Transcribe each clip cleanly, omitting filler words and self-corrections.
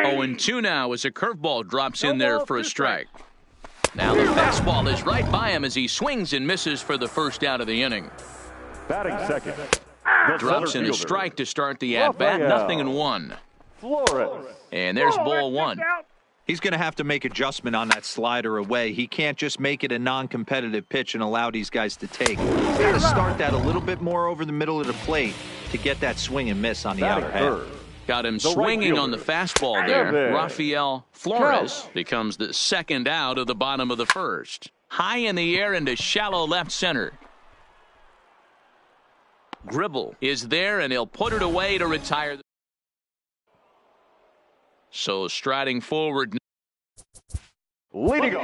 0-2 now as a curveball drops in there for a strike. Now the fastball is right by him as he swings and misses for the first out of the inning. Batting second. Drops in a strike to start the at-bat, 0-1. And there's ball one. He's going to have to make adjustment on that slider away. He can't just make it a non-competitive pitch and allow these guys to take. He's got to start that a little bit more over the middle of the plate to get that swing and miss on the outer half. Got him swinging on the fastball there. Rafael Flores becomes the second out of the bottom of the first. High in the air into shallow left center. Gribble is there, and he'll put it away to retire. So striding forward. Leading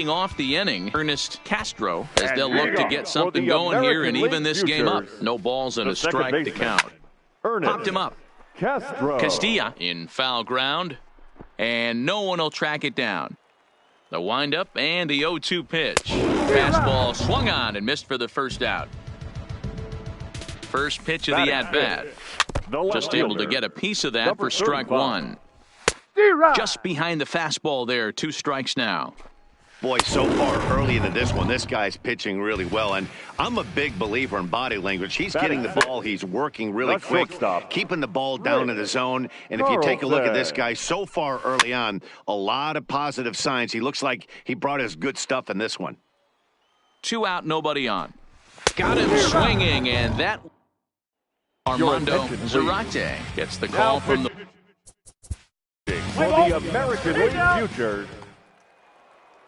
off the inning, Ernest Castro, as they'll look to get something going here and even this game up. No balls and a strike to count. Popped him up. Castilla in foul ground, and no one will track it down. The windup and the 0-2 pitch. Fastball swung on and missed for the first out. First pitch of the at-bat. Just able to get a piece of that for strike one. Just behind the fastball there, 2 strikes now. Boy, so far early into this one, this guy's pitching really well, and I'm a big believer in body language. He's getting the ball, he's working really quick, keeping the ball down in the zone, and if you take a look at this guy so far early on, a lot of positive signs. He looks like he brought his good stuff in this one. 2 out, nobody on. Got him swinging, and that Armando Zarate gets the call from the American League future.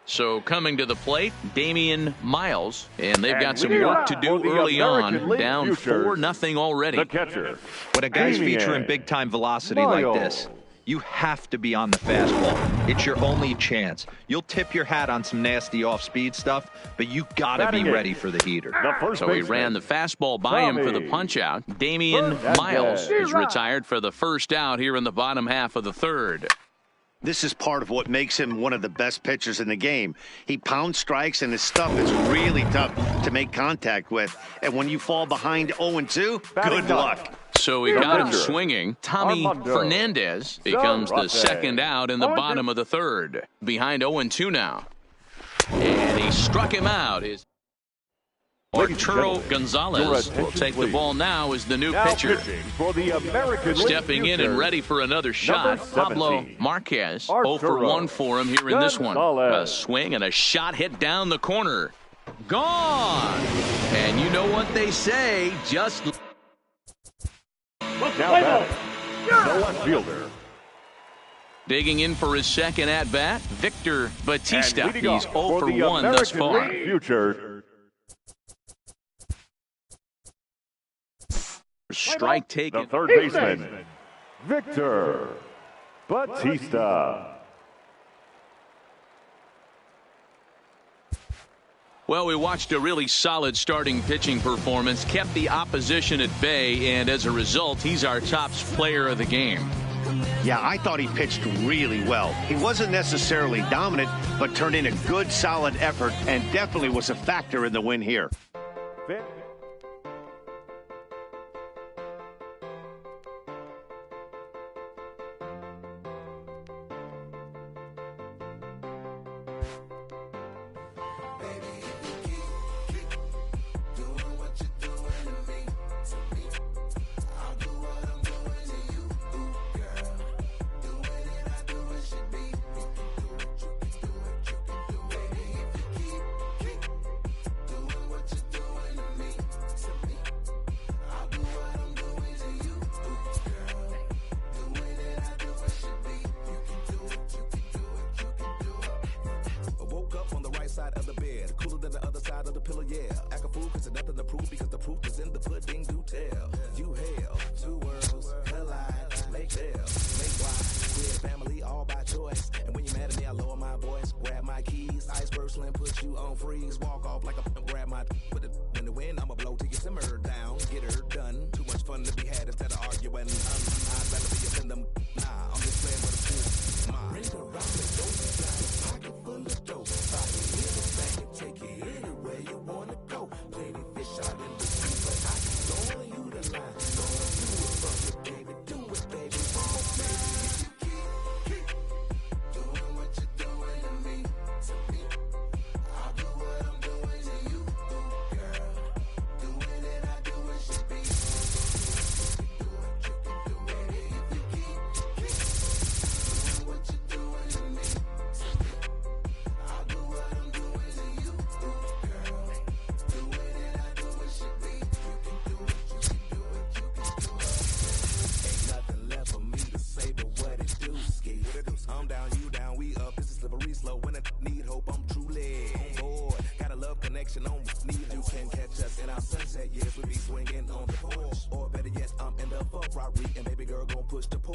So coming to the plate, Damian Miles, and they've got some work to do early on, down 4-0 already. The catcher. When a guy's featuring big-time velocity like this, you have to be on the fastball. It's your only chance. You'll tip your hat on some nasty off-speed stuff, but you gotta be ready for the heater. So he ran the fastball by him for the punch-out. Damian Miles is retired for the first out here in the bottom half of the third. This is part of what makes him one of the best pitchers in the game. He pounds strikes, and his stuff is really tough to make contact with. And when you fall behind 0-2, good luck. So he got him swinging. Tommy Fernandez becomes the second out in the bottom of the third. Behind 0-2 now. And he struck him out. Arturo Gonzalez will take the ball now as the new pitcher. Stepping in and ready for another shot, Pablo Marquez. 0-for-1 for him here in this one. A swing and a shot hit down the corner. Gone! And you know what they say, just... Now the left fielder. Digging in for his second at-bat, Victor Batista. He's 0-for-1 thus far. Strike taken. The third baseman, Victor Batista. Well, we watched a really solid starting pitching performance, kept the opposition at bay, and as a result, he's our top player of the game. Yeah, I thought he pitched really well. He wasn't necessarily dominant, but turned in a good, solid effort and definitely was a factor in the win here.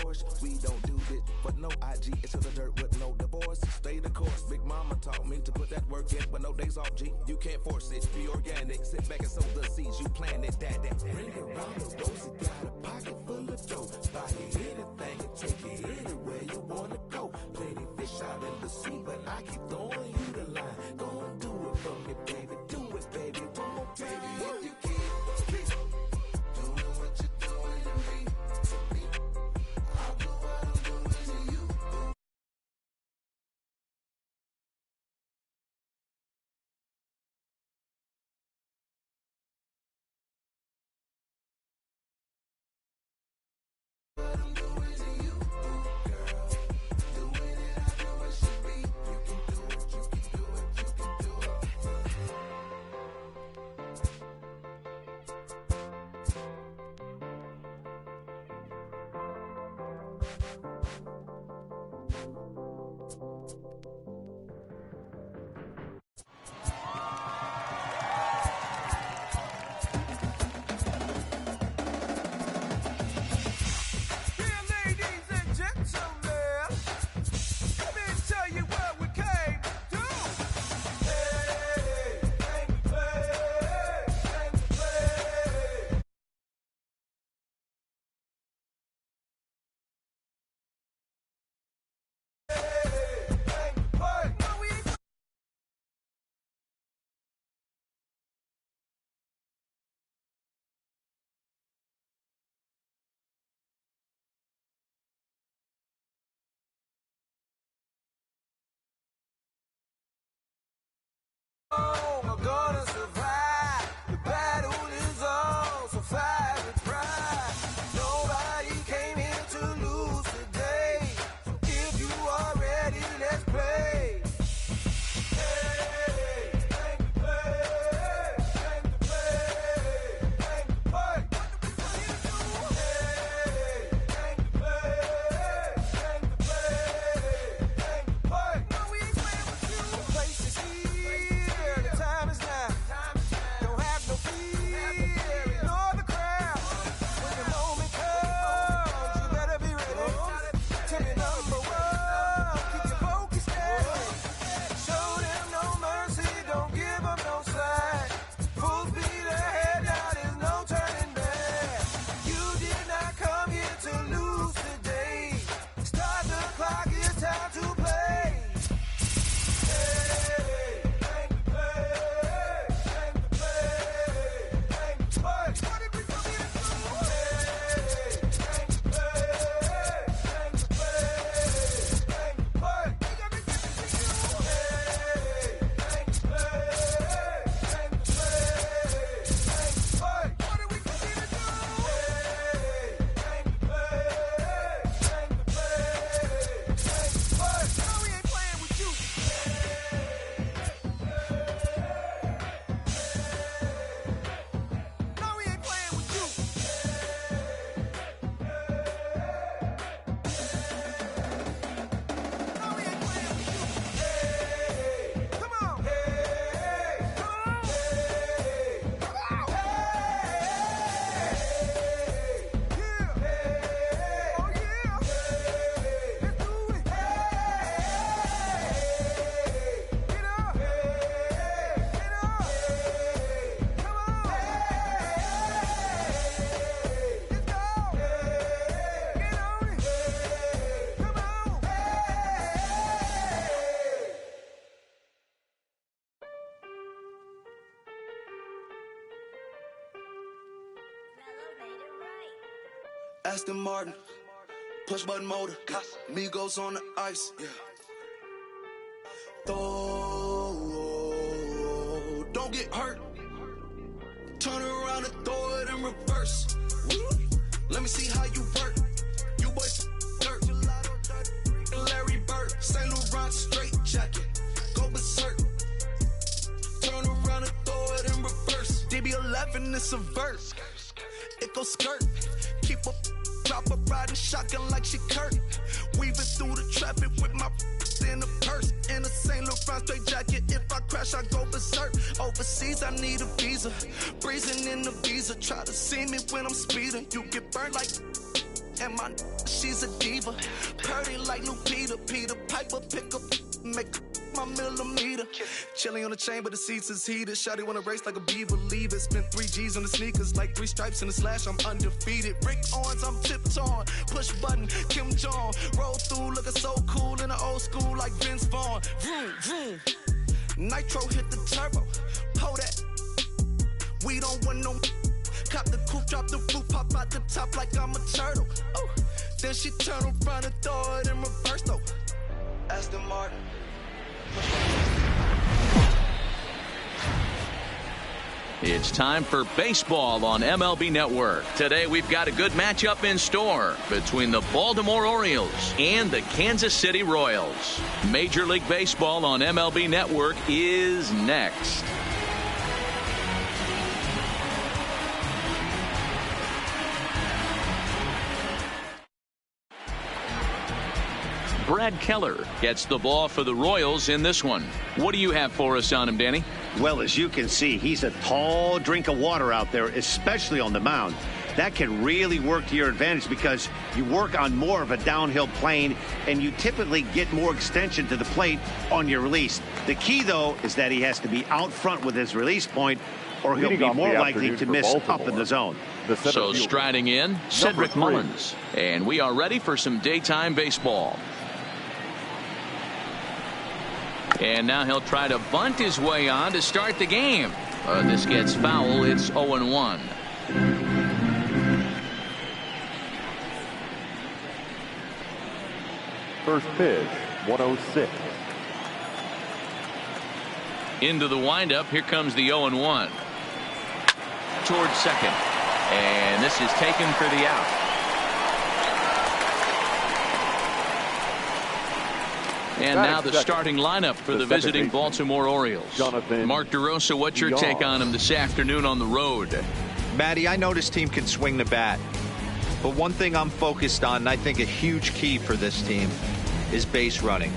Porsche. We don't do this, but no IG into the dirt with no divorce. Stay the course. Big mama taught me to put that work in, but no days off, G. You can't force it. Be organic. Sit back and sow the seeds. You plant it, that. Bring it round the rosy. Got a pocket full of dough. Buy anything and take it anywhere you wanna go. Plenty fish out in the sea, but I keep throwing you the line. Go and do it for me, baby. Do it, baby. One more time. If you keep doing what you're doing to me, I'll do what I'm doing to you. What I'm doing to you, girl. Doing it, I know it should be. You can do it, you can do it, you can do it. Yeah, ladies and gentlemen, let me tell you what we came to do. Hey, came to play, came to play. Hey, came to play. No, we ain't I'm gonna survive. The battle is on, so fight with pride. Nobody came here to lose today. So if you are ready, let's play. Hey, came to play, came to play, came to play. Hey, came to play, came to play, came to play. No, we ain't playing with you. The place is here, the time is now. Don't have no fear, ignore the crowd. When the moment comes, you better be ready. To be number one, keep your focus steady. Show them no mercy, don't give them no slack. Full speed ahead, now there's no turning back. You did not come here to lose today. Start the clock, it's time to play. Hey, came to play, came to play, came to play. What did we come here to do? Hey, came to play, came to play, came to play. We got to get this to you. Hey, came to play, came to play, came to play. What did we come here to do? Hey, came to play, came to play, came to play. No, we ain't playing with you. No, we ain't playing with you. No, we ain't playing with you. Hey, come on. Hey, come on. Hey, come on. Hey, yeah. Hey, oh yeah. Hey, let's do it. Hey, get up. Hey, get up. Come on. Let's go. Get on it. Come on. Aston Martin, push button motor, Migos on the ice. Throw, don't get hurt. Turn around and throw it in reverse. Let me see how you work. You boys dirt. Larry Bird, St. Laurent straight jacket. Go berserk. Turn around and throw it in reverse. DB11 is a verse. It goes skirt. Keep up, drop a riding shotgun like she Kurt. Weaving through the traffic with my in a purse. In a St. Laurent straight jacket. If I crash, I go berserk. Overseas, I need a visa. Breezing in the visa. Try to see me when I'm speeding. You get burned like And my she's a diva. Purdy like Lupita. Peter Piper pick up, make my millimeter. Chilling on the chain, but the seats is heated. Shawty wanna race like a beaver. Leave it. Spent 3 G's on the sneakers, like 3 stripes in the slash. I'm undefeated. Rick Owens, I'm tiptoeing. Push button, Kim Jong. Roll through, looking so cool in the old school, like Vince Vaughn. Vroom, vroom. Nitro hit the turbo. Pull that. We don't want no. Cop the coupe, drop the roof, pop out the top like I'm a turtle. Oh, then she turn around and throw it in reverse though. Aston Martin. It's time for baseball on MLB Network. Today we've got a good matchup in store between the Baltimore Orioles and the Kansas City Royals. Major League Baseball on MLB Network is next. Brad Keller gets the ball for the Royals in this one. What do you have for us on him, Danny? Well, as you can see, he's a tall drink of water out there, especially on the mound. That can really work to your advantage because you work on more of a downhill plane and you typically get more extension to the plate on your release. The key, though, is that he has to be out front with his release point or he'll be more likely to miss up in the zone. So striding in, Cedric Mullins. And we are ready for some daytime baseball. And now he'll try to bunt his way on to start the game. This gets foul. It's 0-1. First pitch, 106. Into the windup. Here comes the 0-1. Towards second. And this is taken for the out. And now the starting lineup for the visiting Baltimore Orioles. Mark DeRosa, what's your take on him this afternoon on the road? Matty, I know this team can swing the bat. But one thing I'm focused on, and I think a huge key for this team, is base running.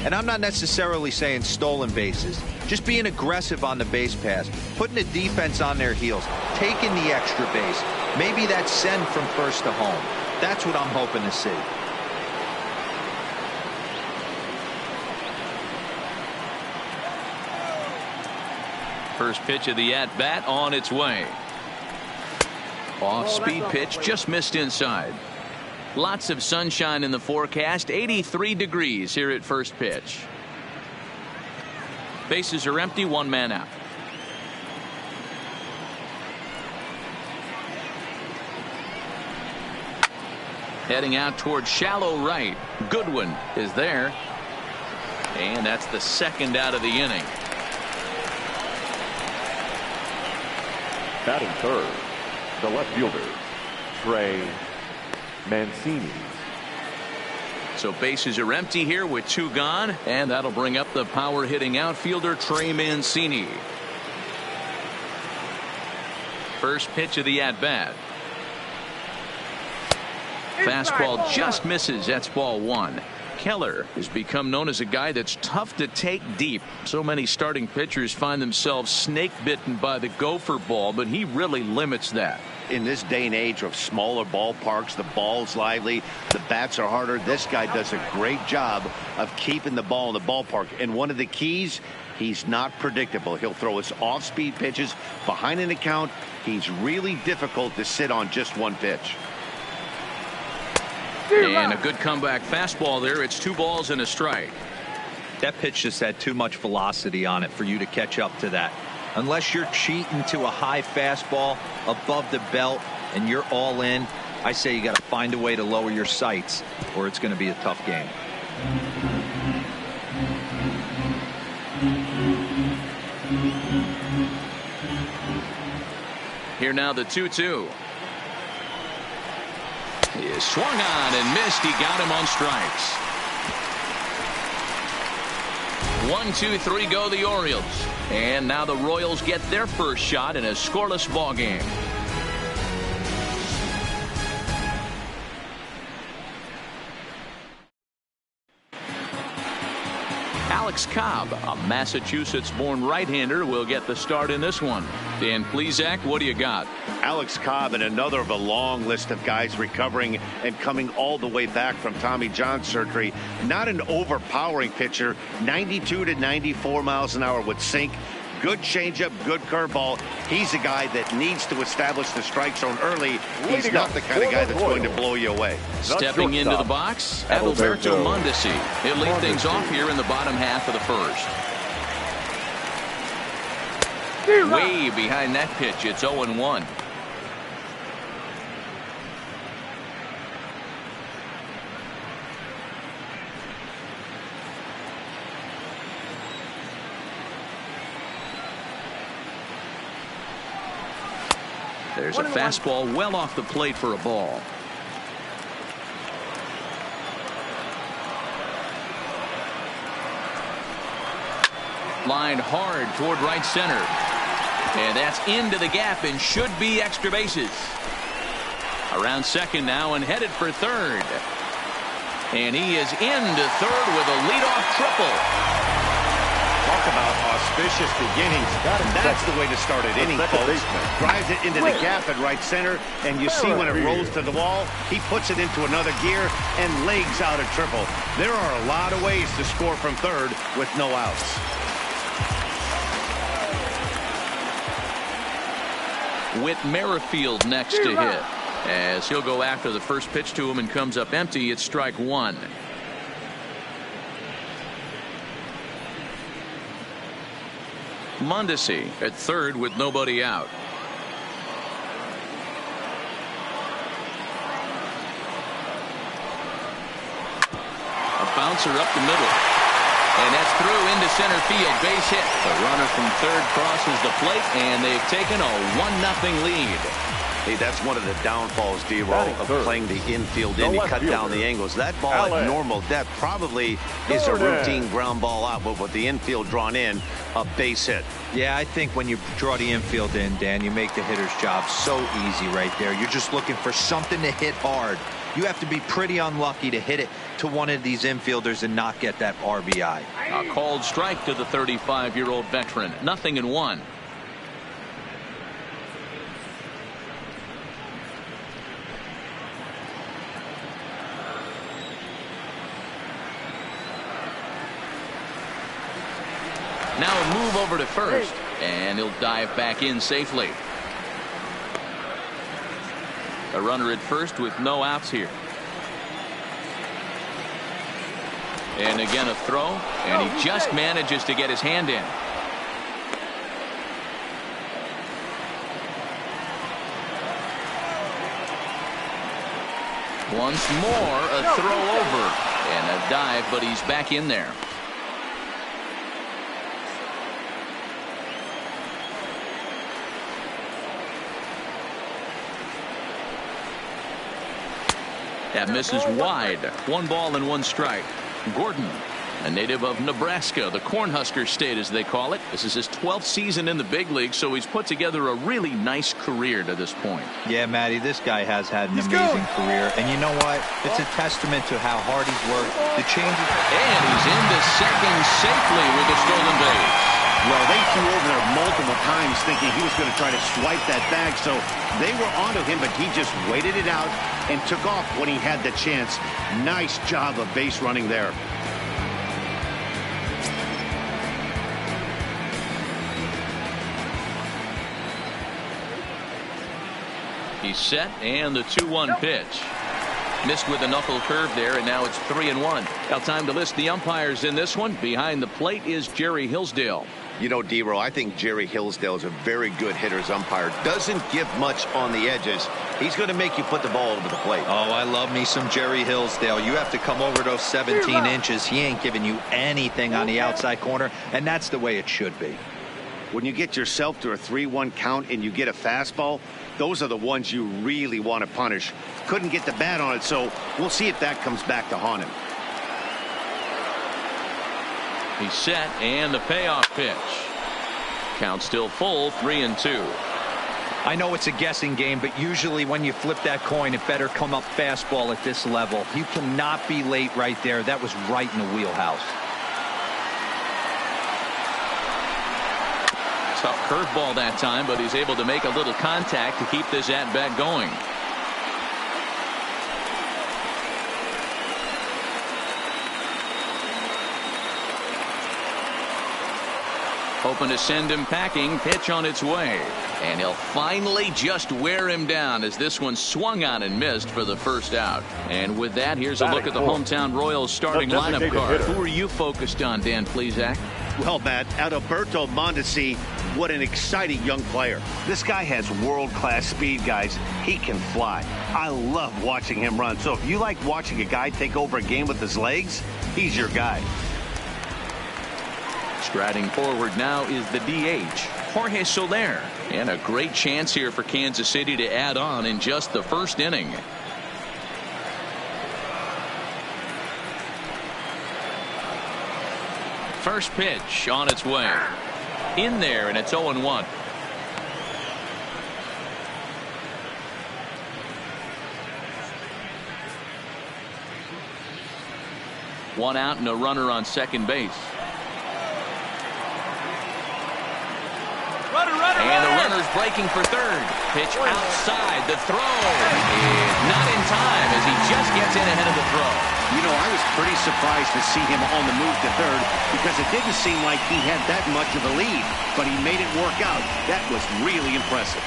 And I'm not necessarily saying stolen bases. Just being aggressive on the base pass. Putting the defense on their heels. Taking the extra base. Maybe that send from first to home. That's what I'm hoping to see. First pitch of the at-bat on its way. Off-speed pitch, just missed inside. Lots of sunshine in the forecast. 83 degrees here at first pitch. Bases are empty, 1 man out. Heading out towards shallow right. Goodwin is there. And that's the second out of the inning. Batting third, the left fielder, Trey Mancini. So bases are empty here with 2 gone, and that'll bring up the power hitting outfielder Trey Mancini. First pitch of the at bat. Fastball just misses. That's ball 1. Keller has become known as a guy that's tough to take deep. So many starting pitchers find themselves snake bitten by the gopher ball, but he really limits that. In this day and age of smaller ballparks, the ball's lively, the bats are harder. This guy does a great job of keeping the ball in the ballpark. And one of the keys, he's not predictable. He'll throw his off-speed pitches behind an account. He's really difficult to sit on just one pitch. And a good comeback fastball there. It's 2 balls and a strike. That pitch just had too much velocity on it for you to catch up to that. Unless you're cheating to a high fastball above the belt and you're all in, I say you got to find a way to lower your sights or it's going to be a tough game. Here now the 2-2. He swung on and missed. He got him on strikes. 1, 2, 3 go the Orioles. And now the Royals get their first shot in a scoreless ball game. Alex Cobb, a Massachusetts-born right-hander, will get the start in this one. Dan Plesac, what do you got? Alex Cobb and another of a long list of guys recovering and coming all the way back from Tommy John surgery. Not an overpowering pitcher, 92 to 94 miles an hour with sink. Good changeup, good curveball. He's a guy that needs to establish the strike zone early. He's not the kind of guy that's going to blow you away. Stepping into the box, Adalberto Mondesi. He'll lead things off here in the bottom half of the first. Way behind that pitch, it's 0-1. There's a fastball well off the plate for a ball. Lined hard toward right center. And that's into the gap and should be extra bases. Around second now and headed for third. And he is into third with a leadoff triple. Talk about auspicious beginnings. That's the way to start an inning, folks. Drives it into the gap at right center, and you see when it rolls to the wall, he puts it into another gear and legs out a triple. There are a lot of ways to score from third with no outs. Whit Merrifield next to hit, as he'll go after the first pitch to him and comes up empty. It's strike one. Mondesi at third with nobody out. A bouncer up the middle. And that's through into center field. Base hit. The runner from third crosses the plate, and they've taken a 1-0 lead. Hey, that's one of the downfalls, D-Roll, of playing the infield in. You cut down the angles. That ball at normal depth probably is a routine ground ball out, but with the infield drawn in, a base hit. Yeah, I think when you draw the infield in, Dan, you make the hitter's job so easy right there. You're just looking for something to hit hard. You have to be pretty unlucky to hit it to one of these infielders and not get that RBI. A called strike to the 35-year-old veteran. 0-1. Now a move over to first, and he'll dive back in safely. A runner at first with no outs here. And again a throw, and he just manages to get his hand in. Once more a throw over and a dive, but he's back in there. That misses wide. 1 ball and 1 strike. Gordon, a native of Nebraska, the Cornhusker State as they call it. This is his 12th season in the big league, so he's put together a really nice career to this point. Yeah, Matty, this guy has had an amazing career. And you know what? It's a testament to how hard he's worked. The changes. And he's into second safely with a stolen base. Well, they flew over there multiple times thinking he was going to try to swipe that bag, so they were onto him, but he just waited it out and took off when he had the chance. Nice job of base running there. He's set, and the 2-1 pitch. Missed with a knuckle curve there, and now it's 3-1. Now time to list the umpires in this one. Behind the plate is Jerry Hillsdale. You know, D-Roll, I think Jerry Hillsdale is a very good hitter's umpire. Doesn't give much on the edges. He's going to make you put the ball over the plate. Oh, I love me some Jerry Hillsdale. You have to come over those 17 inches. He ain't giving you anything on the outside corner, and that's the way it should be. When you get yourself to a 3-1 count and you get a fastball, those are the ones you really want to punish. Couldn't get the bat on it, so we'll see if that comes back to haunt him. He's set, and the payoff pitch. Count still full, 3-2. I know it's a guessing game, but usually when you flip that coin, it better come up fastball at this level. You cannot be late right there. That was right in the wheelhouse. Tough curveball that time, but he's able to make a little contact to keep this at-bat going. Hoping to send him packing. Pitch on its way. And he'll finally just wear him down as this one swung on and missed for the first out. And with that, here's a look at the hometown Royals starting lineup card. Who are you focused on, Dan Plesac? Well, Matt, Adalberto Mondesi, what an exciting young player. This guy has world-class speed, guys. He can fly. I love watching him run. So if you like watching a guy take over a game with his legs, he's your guy. Striding forward now is the DH, Jorge Soler. And a great chance here for Kansas City to add on in just the first inning. First pitch on its way. In there, and it's 0-1. One out and a runner on second base. And the runner's breaking for third. Pitch outside. The throw is not in time as he just gets in ahead of the throw. You know, I was pretty surprised to see him on the move to third because it didn't seem like he had that much of a lead. But he made it work out. That was really impressive.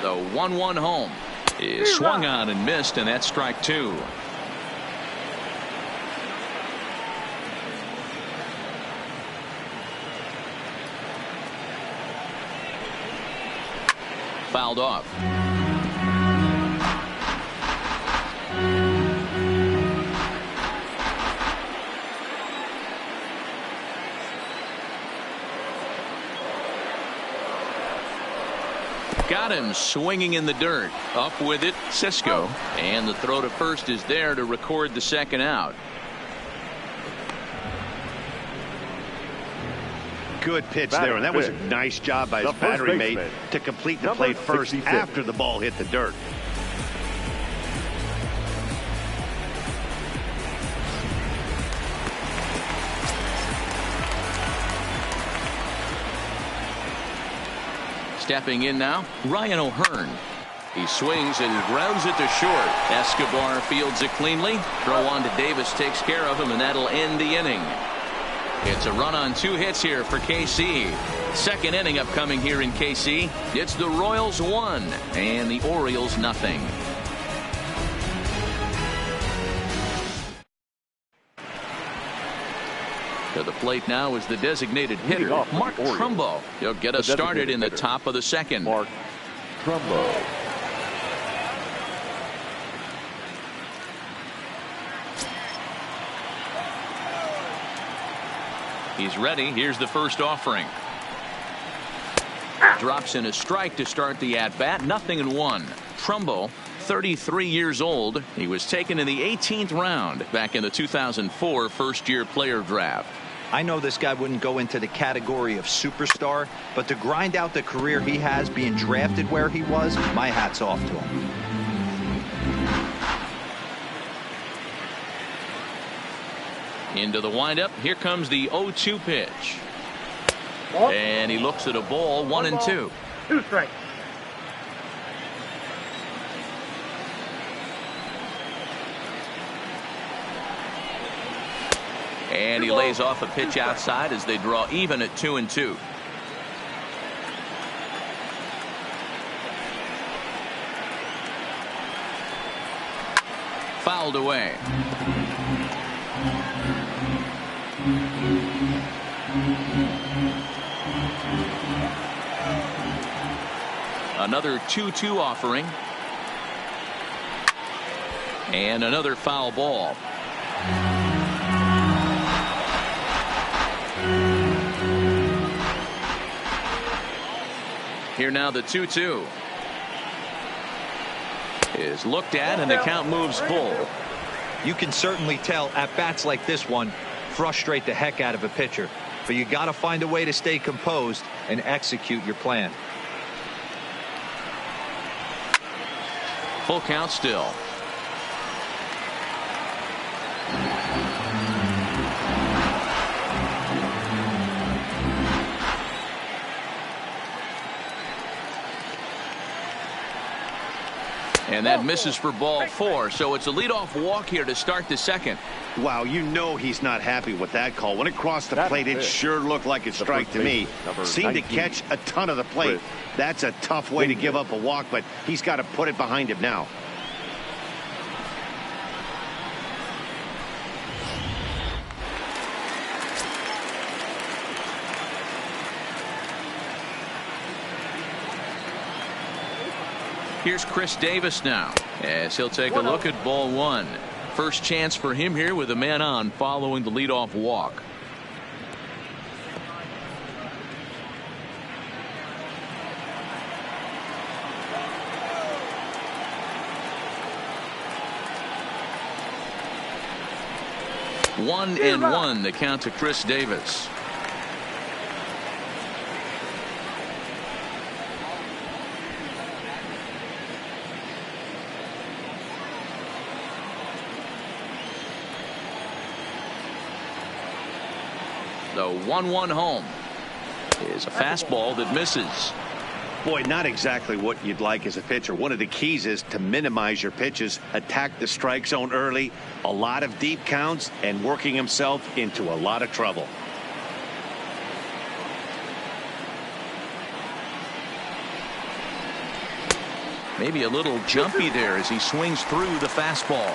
The 1-1 home is swung on and missed, and that's strike two. Fouled off. Got him swinging in the dirt. Up with it, Cisco. And the throw to first is there to record the second out. Good pitch there, and that was a nice job by his battery mate to complete the play first after the ball hit the dirt. Stepping in now, Ryan O'Hearn. He swings and grounds it to short. Escobar fields it cleanly. Throw on to Davis takes care of him, and that'll end the inning. It's a run on 2 hits here for KC. Second inning upcoming here in KC. It's the Royals 1 and the Orioles nothing. To the plate now is the designated hitter, Mark Trumbo. He'll get us started in the top of the second. Mark Trumbo. He's ready. Here's the first offering. Drops in a strike to start the at-bat. 0-1. Trumbo, 33 years old. He was taken in the 18th round back in the 2004 first-year player draft. I know this guy wouldn't go into the category of superstar, but to grind out the career he has being drafted where he was, my hat's off to him. Into the windup. Here comes the 0-2 pitch. And he looks at a ball. 1-2. 2 strikes. And he lays off a pitch outside as they draw even at 2-2. Fouled away. Another 2-2 offering. And another foul ball. Here now the 2-2 is looked at and the count moves full. You can certainly tell at bats like this one frustrate the heck out of a pitcher, but you got to find a way to stay composed and execute your plan. Full count still. And that misses for ball 4, so it's a leadoff walk here to start the second. Wow, you know he's not happy with that call. When it crossed the plate, it sure looked like a strike to me. Seemed to catch a ton of the plate. That's a tough way to give up a walk, but he's got to put it behind him now. Here's Chris Davis now, as he'll take a look at ball 1. First chance for him here with a man on following the leadoff walk. One and one, the count to Chris Davis. The 1-1 home is a fastball that misses. Boy, not exactly what you'd like as a pitcher. One of the keys is to minimize your pitches, attack the strike zone early, a lot of deep counts, and working himself into a lot of trouble. Maybe a little jumpy there as he swings through the fastball.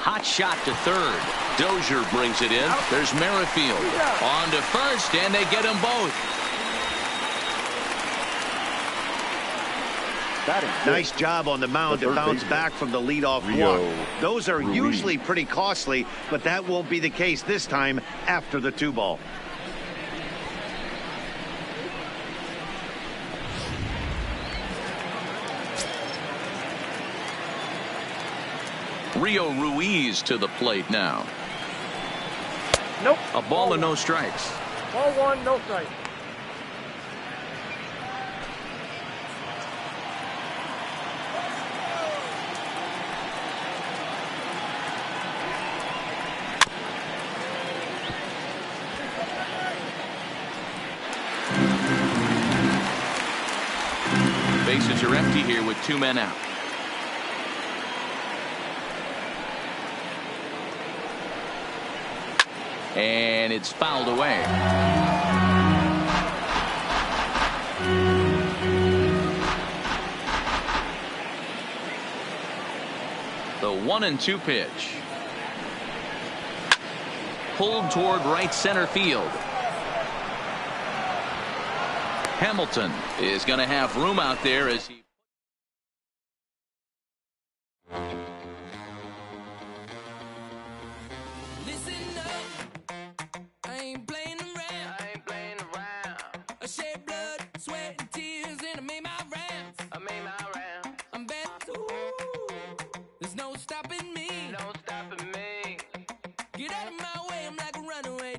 Hot shot to third. Dozier brings it in. There's Merrifield on to first, and they get them both. Nice job on the mound to bounce back from the leadoff walk. Those are usually pretty costly, but that won't be the case this time after the 2-ball. Rio Ruiz to the plate now. Nope. A ball and no strikes. Ball 1, no strike. Bases are empty here with 2 men out. And it's fouled away. The 1-2 pitch. Pulled toward right center field. Hamilton is going to have room out there as he.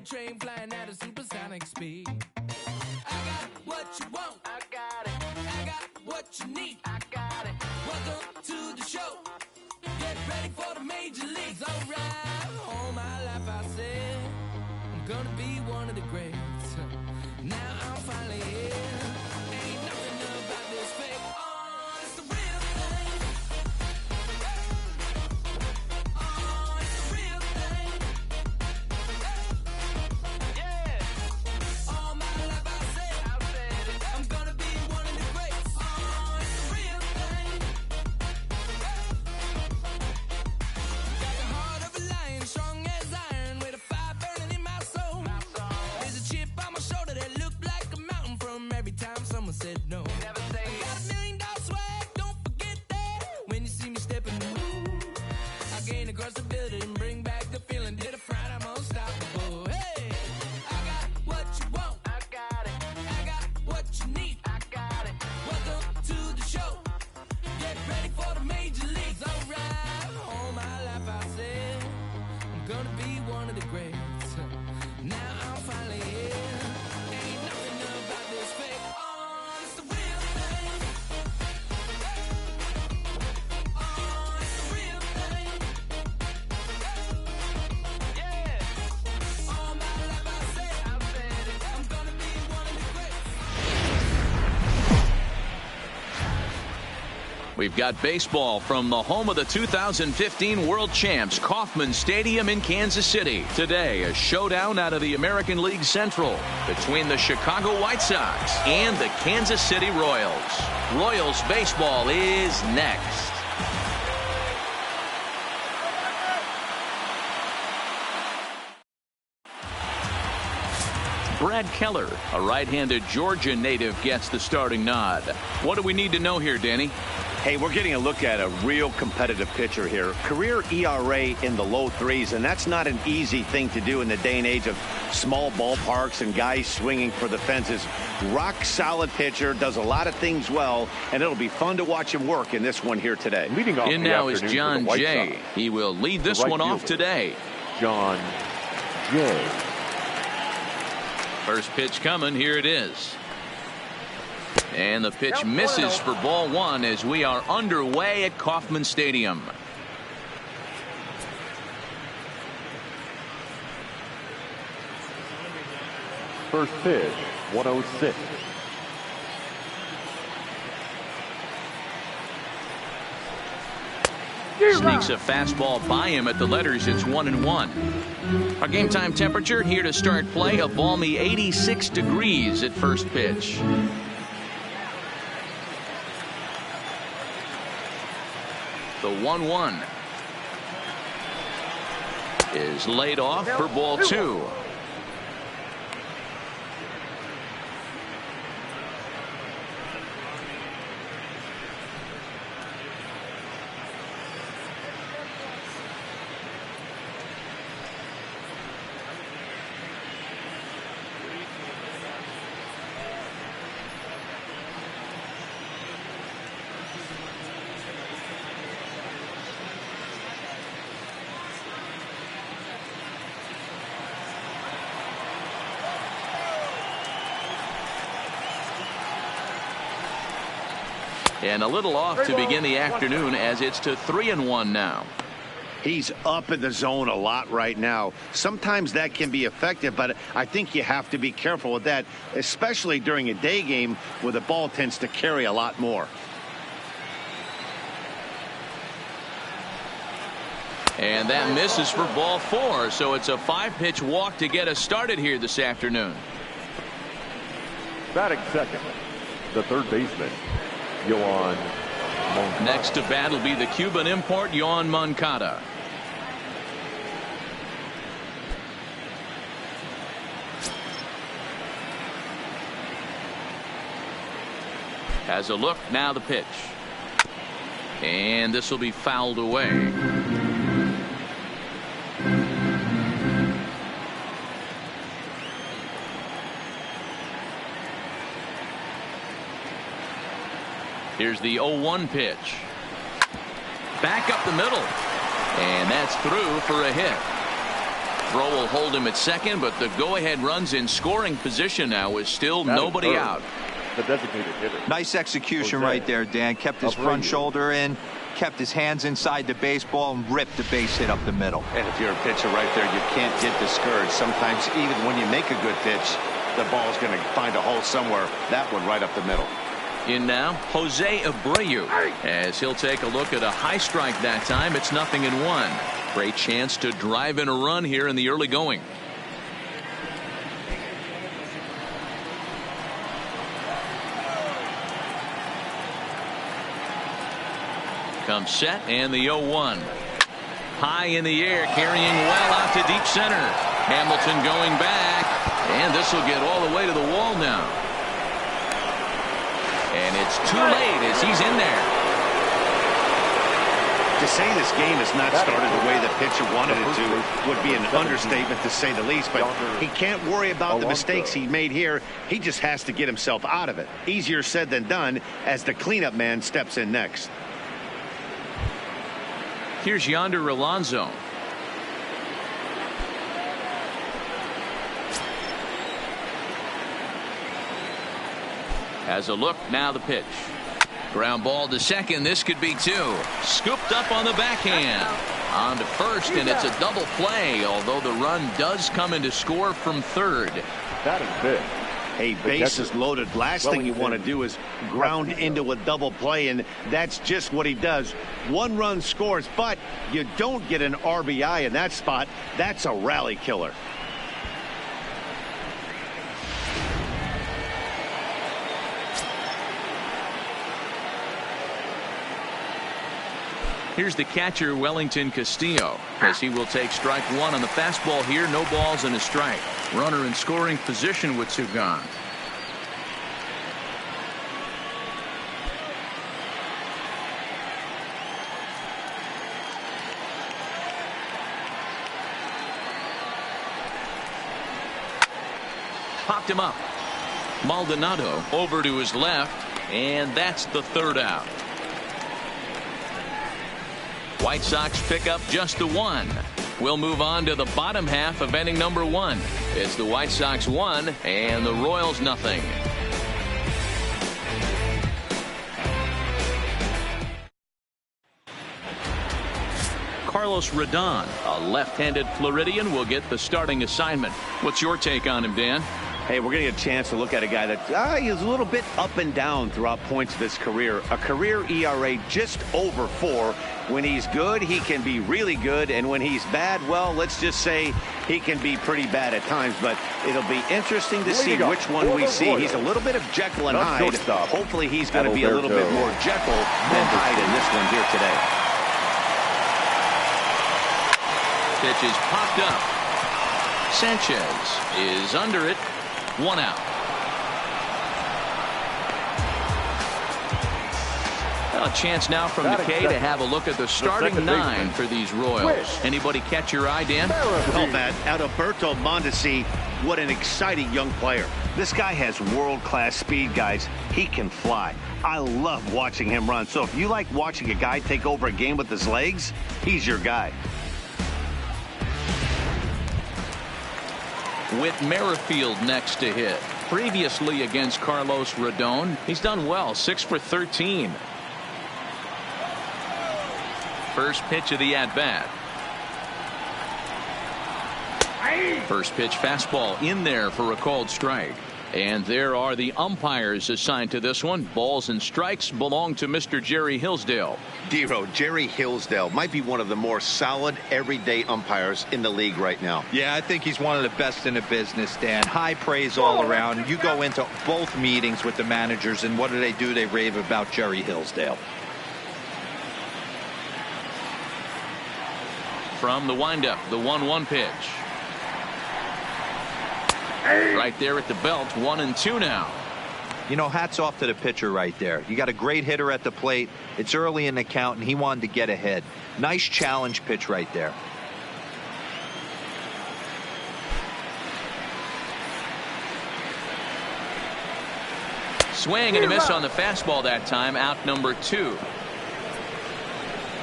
Train flying at a supersonic speed. I got what you want. I got it. I got what you need. I got it. Welcome to the show. Get ready for the major leagues. Alright. All my life I said I'm gonna be one of the greats. Now I'm finally here. Ain't nothing about this fake. Oh, it's the real thing. Oh, it's the real thing. Strong as iron with a fire burning in my soul. There's a chill We've got baseball from the home of the 2015 World Champs, Kauffman Stadium in Kansas City. Today, a showdown out of the American League Central between the Chicago White Sox and the Kansas City Royals. Royals baseball is next. Brad Keller, a right-handed Georgia native, gets the starting nod. What do we need to know here, Danny? Hey, we're getting a look at a real competitive pitcher here. Career ERA in the low 3s, and that's not an easy thing to do in the day and age of small ballparks and guys swinging for the fences. Rock solid pitcher, does a lot of things well, and it'll be fun to watch him work in this one here today. Leading off in now is John Jay. He will lead this one off today. John Jay. First pitch coming. Here it is. And the pitch misses for ball one as we are underway at Kauffman Stadium. First pitch, 106. Sneaks a fastball by him at the letters. It's 1-1. Our game time temperature here to start play, a balmy 86 degrees at first pitch. The 1-1 is laid off for ball two. And a little off to begin the afternoon as it's to 3-1 now. He's up in the zone a lot right now. Sometimes that can be effective, but I think you have to be careful with that, especially during a day game where the ball tends to carry a lot more. And that misses for ball four, so it's a 5-pitch walk to get us started here this afternoon. Batting second, the third baseman, Yoan Moncada. Next to bat will be the Cuban import, Yoan Moncada. Has a look, now the pitch. And this will be fouled away. Here's the 0-1 pitch. Back up the middle. And that's through for a hit. Throw will hold him at second, but the go-ahead run's in scoring position now with still nobody out. The designated hitter. Nice execution right there, Dan. Kept his front shoulder in, kept his hands inside the baseball, and ripped the base hit up the middle. And if you're a pitcher right there, you can't get discouraged. Sometimes even when you make a good pitch, the ball's going to find a hole somewhere. That one right up the middle. In now, Jose Abreu, as he'll take a look at a high strike that time. It's 0-1. Great chance to drive in a run here in the early going. Comes set, and the 0-1. High in the air, carrying well out to deep center. Hamilton going back, and this will get all the way to the wall now. And it's too late as he's in there. To say this game has not started the way the pitcher wanted it to would be an understatement, to say the least. But he can't worry about the mistakes he made here. He just has to get himself out of it. Easier said than done as the cleanup man steps in next. Here's Yonder Alonso. Has a look, now the pitch. Ground ball to second. This could be two. Scooped up on the backhand. On to first, and it's a double play, although the run does come into score from third. Batting fifth, Hey, bases loaded. Last thing you want to do is ground into a double play, and that's just what he does. 1 run scores, but you don't get an RBI in that spot. That's a rally killer. Here's the catcher, Wellington Castillo, as he will take strike 1 on the fastball here. No balls and a strike. Runner in scoring position with 2 gone. Popped him up. Maldonado over to his left, and that's the 3rd out. White Sox pick up just the 1. We'll move on to the bottom half of inning number 1. It's the White Sox 1 and the Royals nothing. Carlos Rodon, a left-handed Floridian, will get the starting assignment. What's your take on him, Dan? Hey, we're going to get a chance to look at a guy that he's a little bit up and down throughout points of his career. A career ERA just over 4. When he's good, he can be really good. And when he's bad, well, let's just say he can be pretty bad at times. But it'll be interesting to see which one we see. He's a little bit of Jekyll and Hyde. Hopefully he's going to be a little bit more Jekyll than Hyde in this one here today. Pitch is popped up. Sanchez is under it. 1 out. Well, a chance now from McKay to have a look at the starting 9 for these Royals. Anybody catch your eye, Dan? Oh, man, Adalberto Mondesi, what an exciting young player. This guy has world-class speed, guys. He can fly. I love watching him run. So if you like watching a guy take over a game with his legs, he's your guy. With Merrifield next to hit. Previously against Carlos Rodon, he's done well, 6 for 13. First pitch of the at-bat. First pitch fastball in there for a called strike. And there are the umpires assigned to this one. Balls and strikes belong to Mr. Jerry Hillsdale. Dero, Jerry Hillsdale might be one of the more solid everyday umpires in the league right now. Yeah, I think he's one of the best in the business, Dan. High praise all around. You go into both meetings with the managers, and what do? They rave about Jerry Hillsdale. From the windup, the 1-1 pitch. Right there at the belt, 1-2 now. You know, hats off to the pitcher right there. You got a great hitter at the plate. It's early in the count, and he wanted to get ahead. Nice challenge pitch right there. Swing and a miss on the fastball that time. Out number 2.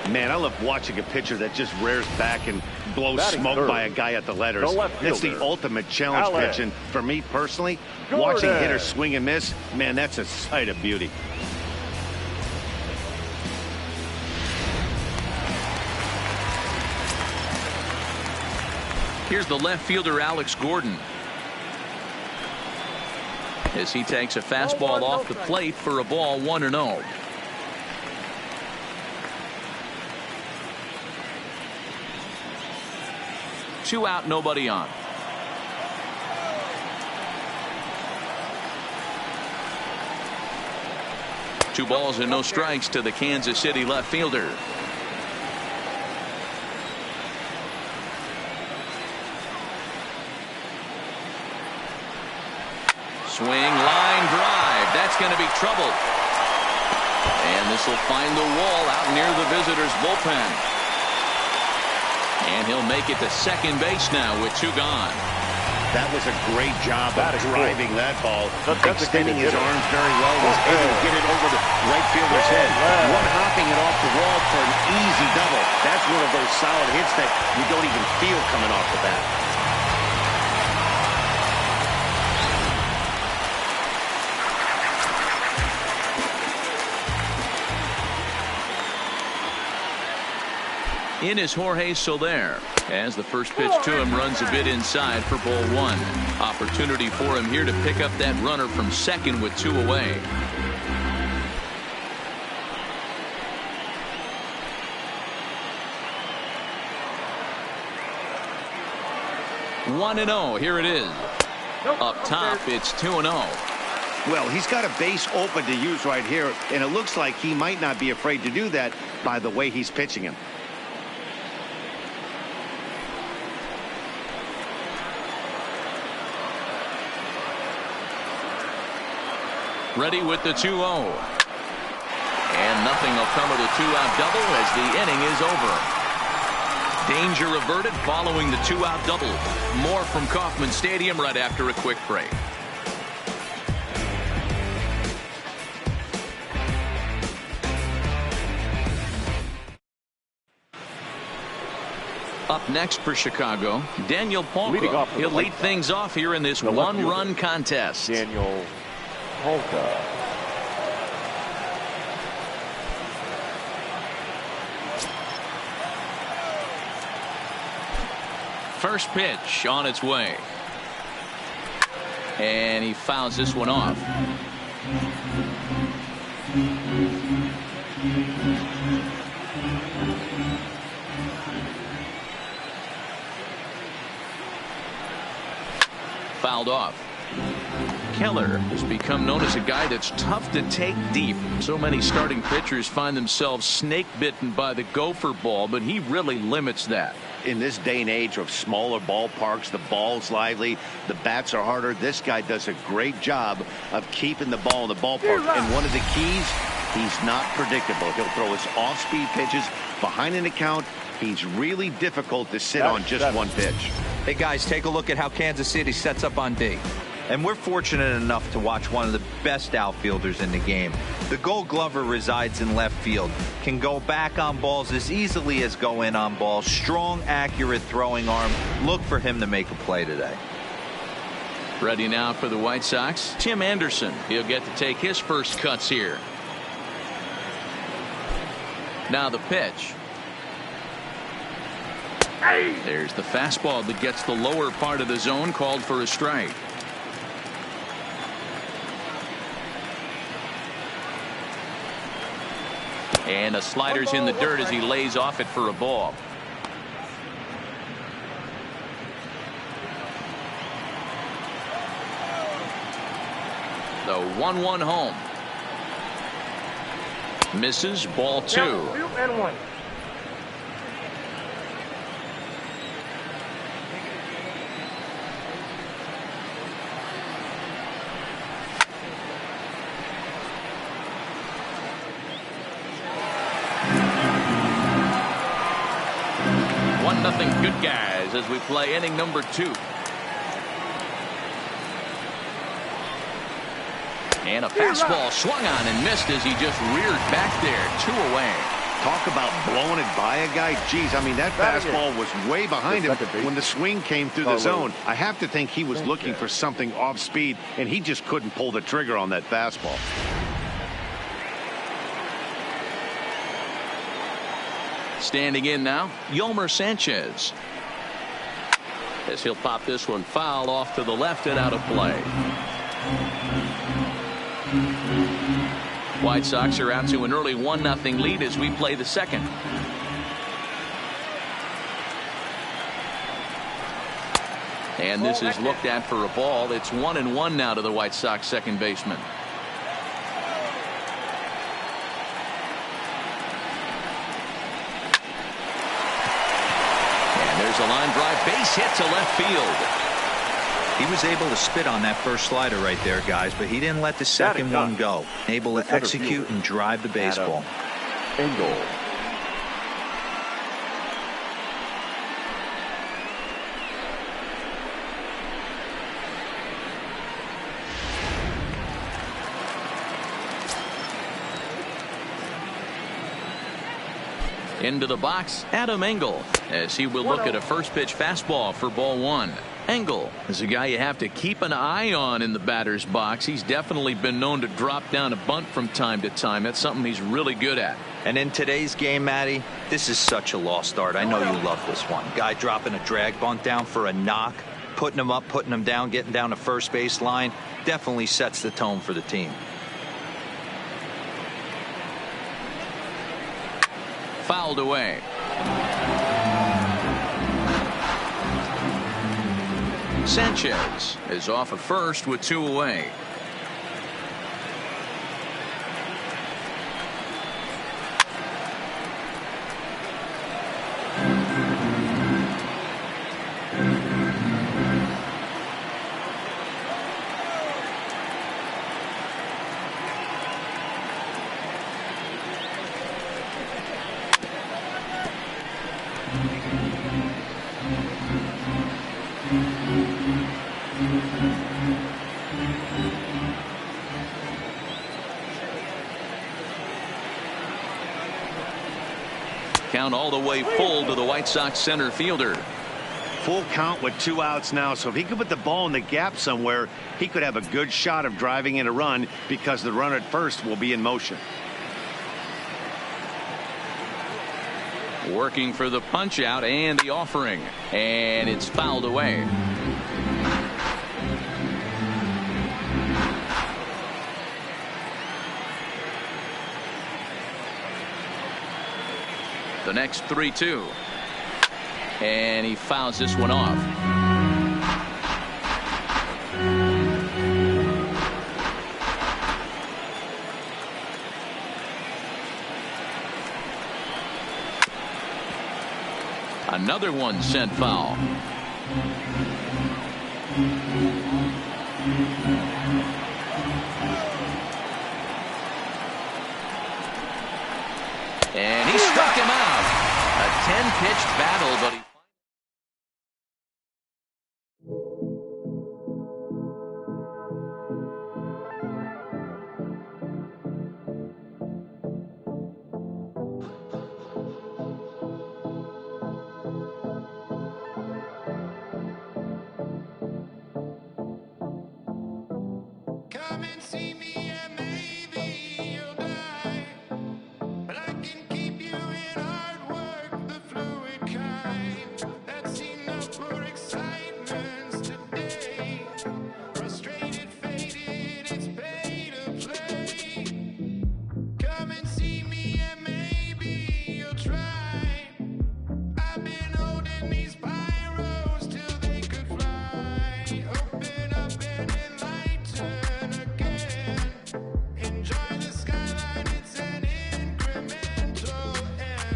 Man, I love watching a pitcher that just rears back and blows smoke by a guy at the letters. That's the ultimate challenge pitch. And for me personally, watching hitters swing and miss, man, that's a sight of beauty. Here's the left fielder, Alex Gordon, as he takes a fastball off the plate for a ball, 1-0. Two out, nobody on. Two balls and no strikes to the Kansas City left fielder. Swing, line drive. That's going to be trouble. And this will find the wall out near the visitors' bullpen. And he'll make it to second base now with 2 gone. That was a great job of driving that ball, extending his arms very well, was able to get it over the right fielder's head. One-hopping it off the wall for an easy double. That's one of those solid hits that you don't even feel coming off the bat. In is Jorge Soler, as the first pitch to him runs a bit inside for ball one. Opportunity for him here to pick up that runner from second with 2 away. One and 0. Here it is. Up top, it's 2-0. Well, he's got a base open to use right here, and it looks like he might not be afraid to do that by the way he's pitching him. Ready with the 2-0. And nothing will come of the 2-out double as the inning is over. Danger averted following the 2-out double. More from Kauffman Stadium right after a quick break. Up next for Chicago, Daniel Polka. He'll lead things off here in this one-run contest. Daniel Polka. First pitch on its way. And he fouls this one off. Fouled off. Keller has become known as a guy that's tough to take deep. So many starting pitchers find themselves snake bitten by the gopher ball, but he really limits that. In this day and age of smaller ballparks, the ball's lively, the bats are harder. This guy does a great job of keeping the ball in the ballpark. And one of the keys, he's not predictable. He'll throw his off-speed pitches behind an account. He's really difficult to sit on just one pitch. Hey, guys, take a look at how Kansas City sets up on D. And we're fortunate enough to watch one of the best outfielders in the game. The Gold Glover resides in left field, can go back on balls as easily as go in on balls. Strong, accurate throwing arm. Look for him to make a play today. Ready now for the White Sox, Tim Anderson. He'll get to take his first cuts here. Now the pitch. There's the fastball that gets the lower part of the zone, called for a strike. And a slider's in the dirt as he lays off it for a ball. The 1-1 home. Misses, ball 2. 2-1. Nothing. Good guys as we play inning number 2. And a fastball swung on and missed as he just reared back there. 2 away. Talk about blowing it by a guy. Geez, I mean, that fastball was way behind him when the swing came through the zone. I have to think he was looking for something off speed, and he just couldn't pull the trigger on that fastball. Standing in now, Yolmer Sanchez. As he'll pop this one foul off to the left and out of play. White Sox are out to an early 1-0 lead as we play the second. And this is looked at for a ball. It's 1-1 now to the White Sox second baseman. There's a line drive, base hit to left field. He was able to spit on that first slider right there, guys, but he didn't let the second one go. Able to execute and drive the baseball. Engel. Into the box, Adam Engel, as he will look at a first pitch fastball for ball 1. Engel is a guy you have to keep an eye on in the batter's box. He's definitely been known to drop down a bunt from time to time. That's something he's really good at. And in today's game, Matty, this is such a lost art. I know you love this one. Guy dropping a drag bunt down for a knock, putting him up, putting him down, getting down to first base line, definitely sets the tone for the team. Fouled away. Sanchez is off at first with 2 away. Count all the way full to the White Sox center fielder. Full count with 2 outs now, so if he could put the ball in the gap somewhere, he could have a good shot of driving in a run because the runner at first will be in motion. Working for the punch out and the offering, and it's fouled away. The next 3-2, and he fouls this one off. Another one sent foul. And he struck him out. A 10-pitch battle, but he... Come and see me and maybe you'll die. But I can keep you in hard work, the fluid kind. That's enough for excitements today. Frustrated, faded, it's pay to play. Come and see me and maybe you'll try. I've been holding these pyros till they could fly. Open up and enlighten again. Enjoy the skyline, it's an incremental end.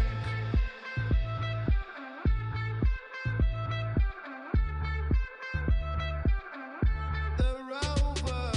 The rover.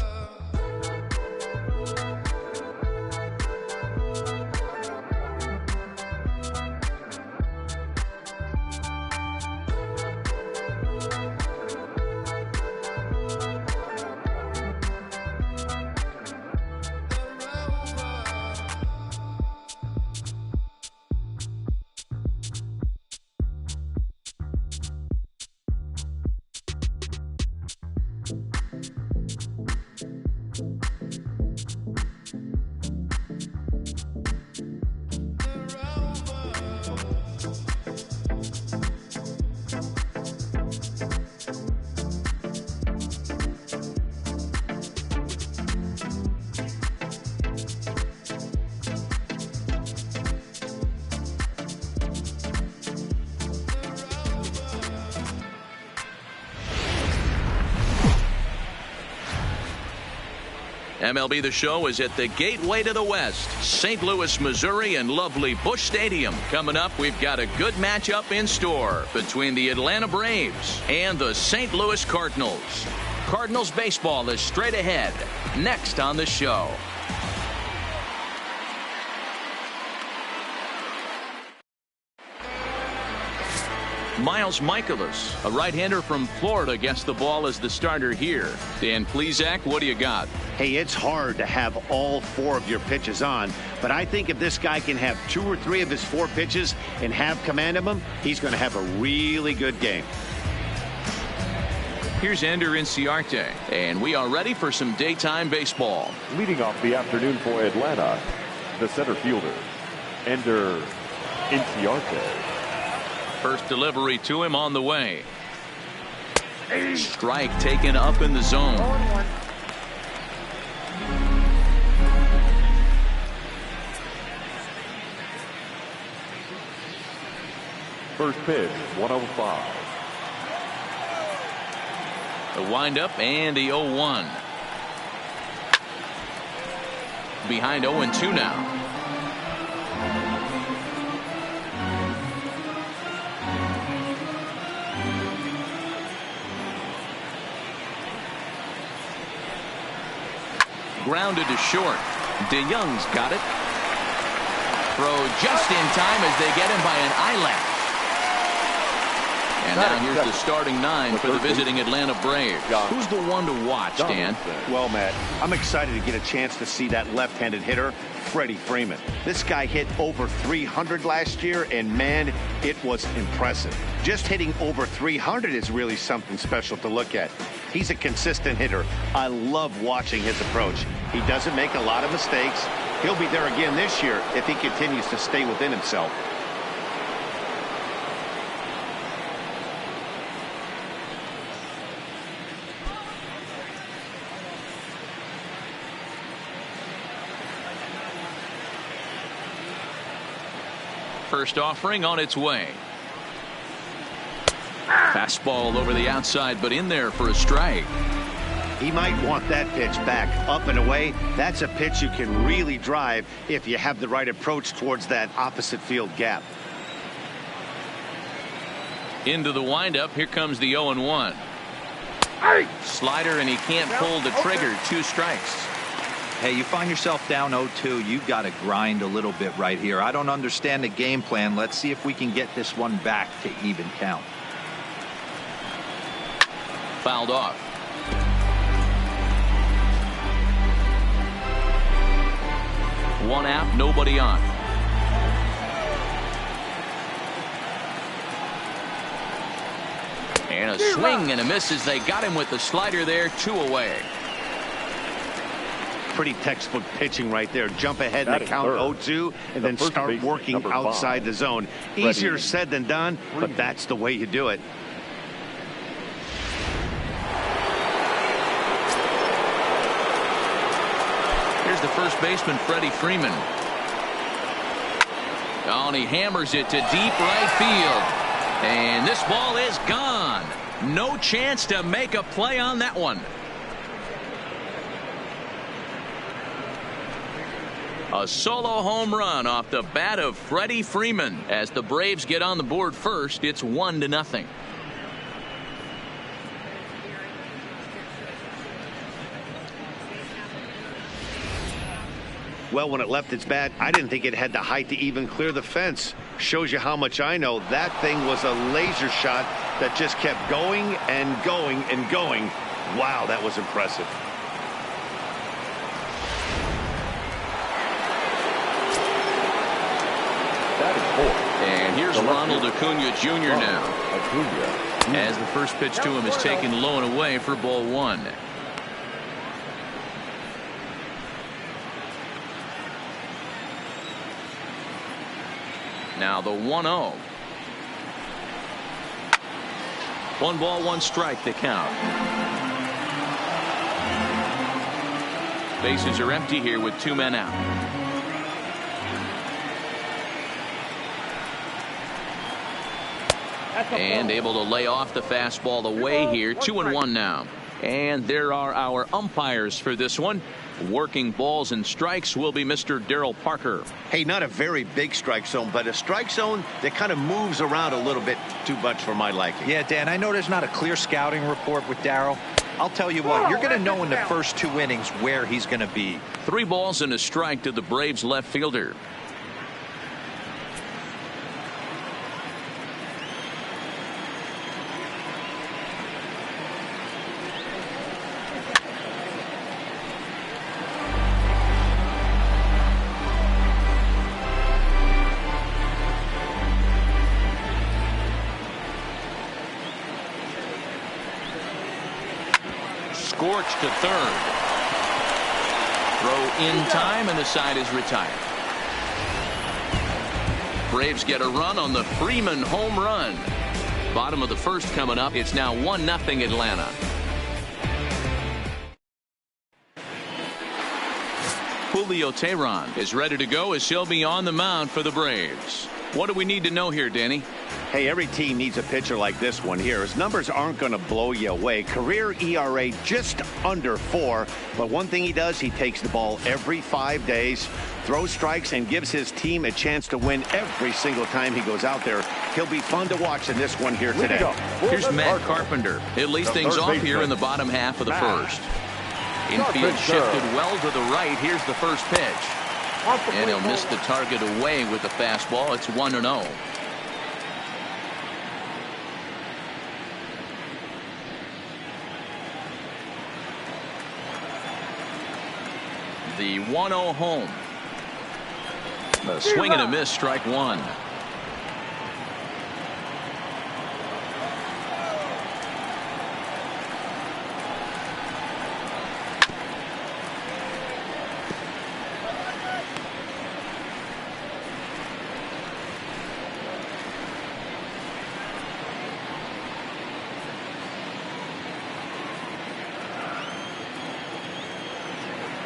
MLB The Show is at the gateway to the West, St. Louis, Missouri, and lovely Busch Stadium. Coming up, we've got a good matchup in store between the Atlanta Braves and the St. Louis Cardinals. Cardinals baseball is straight ahead, next on the show. Miles Michaelis, a right-hander from Florida, gets the ball as the starter here. Dan Plesac, what do you got? Hey, it's hard to have all 4 of your pitches on, but I think if this guy can have 2 or 3 of his 4 pitches and have command of them, he's going to have a really good game. Here's Ender Inciarte, and we are ready for some daytime baseball. Leading off the afternoon for Atlanta, the center fielder, Ender Inciarte. First delivery to him on the way. Strike taken up in the zone. First pitch, 105. The windup and the 0-1. Behind 0-2 now. Grounded to short. DeYoung's got it. Throw just in time as they get him by an eyelash. And now here's the starting nine for the visiting Atlanta Braves. Who's the one to watch, Dan? Well, Matt, I'm excited to get a chance to see that left-handed hitter, Freddie Freeman. This guy hit over 300 last year, and, man, it was impressive. Just hitting over 300 is really something special to look at. He's a consistent hitter. I love watching his approach. He doesn't make a lot of mistakes. He'll be there again this year if he continues to stay within himself. First offering on its way. Fastball over the outside, but in there for a strike. He might want that pitch back, up and away. That's a pitch you can really drive if you have the right approach towards that opposite field gap. Into the windup. Here comes the 0-1. Slider, and he can't pull the trigger. 2 strikes. Hey, you find yourself down 0-2. You've got to grind a little bit right here. I don't understand the game plan. Let's see if we can get this one back to even count. Fouled off. One out, nobody on. And a swing and a miss as they got him with the slider there. 2 away. Pretty textbook pitching right there. Jump ahead in the count 0-2 and then start working outside the zone. Easier said than done, but that's the way you do it. Here's the first baseman, Freddie Freeman. Oh, and he hammers it to deep right field. And this ball is gone. No chance to make a play on that one. A solo home run off the bat of Freddie Freeman. As the Braves get on the board first, it's 1-0. Well, when it left its bat, I didn't think it had the height to even clear the fence. Shows you how much I know. That thing was a laser shot that just kept going and going and going. Wow, that was impressive. And here's Ronald Acuna Jr. now. As the first pitch to him is taken low and away for ball 1. Now the 1-0. 1 ball, 1 strike to count. Bases are empty here with 2 men out. And able to lay off the fastball away here. 2-1 now. And there are our umpires for this one. Working balls and strikes will be Mr. Darryl Parker. Hey, not a very big strike zone, but a strike zone that kind of moves around a little bit too much for my liking. Yeah, Dan, I know there's not a clear scouting report with Darryl. I'll tell you what, you're going to know in the first 2 innings where he's going to be. 3 balls and a strike to the Braves left fielder. Scorched to third. Throw in time, and the side is retired. Braves get a run on the Freeman home run. Bottom of the first coming up. It's now 1-0 Atlanta. Julio Teheran is ready to go as he'll be on the mound for the Braves. What do we need to know here, Danny? Hey, every team needs a pitcher like this one here. His numbers aren't going to blow you away. Career ERA just under 4. But one thing he does, he takes the ball every 5 days, throws strikes, and gives his team a chance to win every single time he goes out there. He'll be fun to watch in this one here today. Here's Matt Carpenter. He'll lead things off here in the bottom half of the first. Infield shifted well to the right. Here's the first pitch. And he'll miss the target away with the fastball. It's 1-0. The 1-0 home. A swing and a miss, strike one.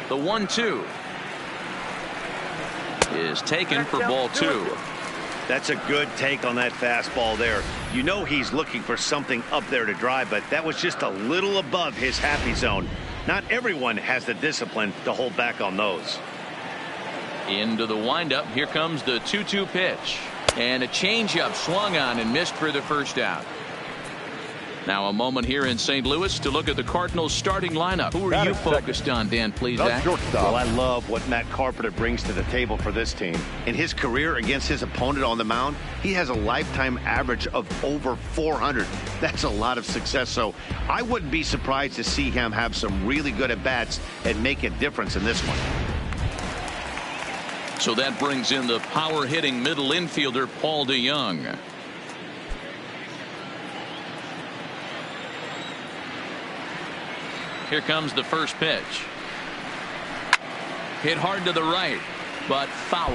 The 1-2 is taken for ball 2. That's a good take on that fastball there. You know he's looking for something up there to drive, but that was just a little above his happy zone. Not everyone has the discipline to hold back on those. Into the windup. Here comes the 2-2 pitch. And a changeup swung on and missed for the first out. Now a moment here in St. Louis to look at the Cardinals starting lineup. Who are you focused on, Dan, please, Zach? Well, I love what Matt Carpenter brings to the table for this team. In his career against his opponent on the mound, he has a lifetime average of over 400. That's a lot of success, so I wouldn't be surprised to see him have some really good at-bats and make a difference in this one. So that brings in the power-hitting middle infielder, Paul DeJong. Here comes the first pitch. Hit hard to the right, but foul.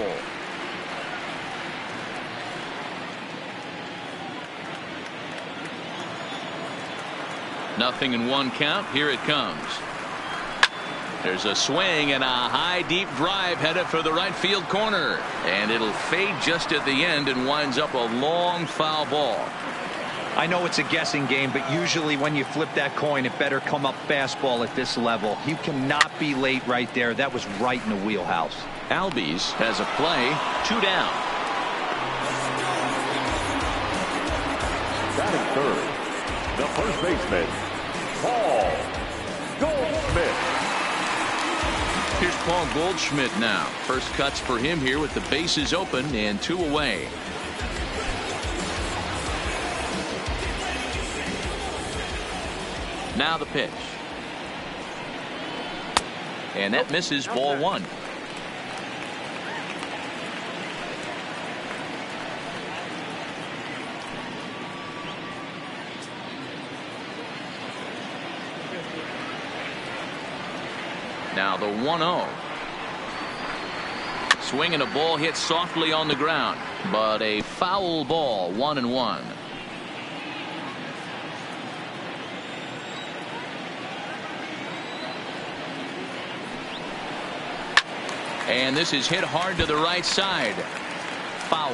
Nothing in one count. Here it comes. There's a swing and a high deep drive headed for the right field corner, and it'll fade just at the end and winds up a long foul ball. I know it's a guessing game, but usually when you flip that coin, it better come up fastball at this level. You cannot be late right there. That was right in the wheelhouse. Albies has a play. 2 down. Batting third, the first baseman, Paul Goldschmidt. Here's Paul Goldschmidt now. First cuts for him here with the bases open and 2 away. Now the pitch. And that misses, ball 1. Now the 1-0. Swinging a ball hit softly on the ground, but a foul ball, 1-1. And this is hit hard to the right side. Foul.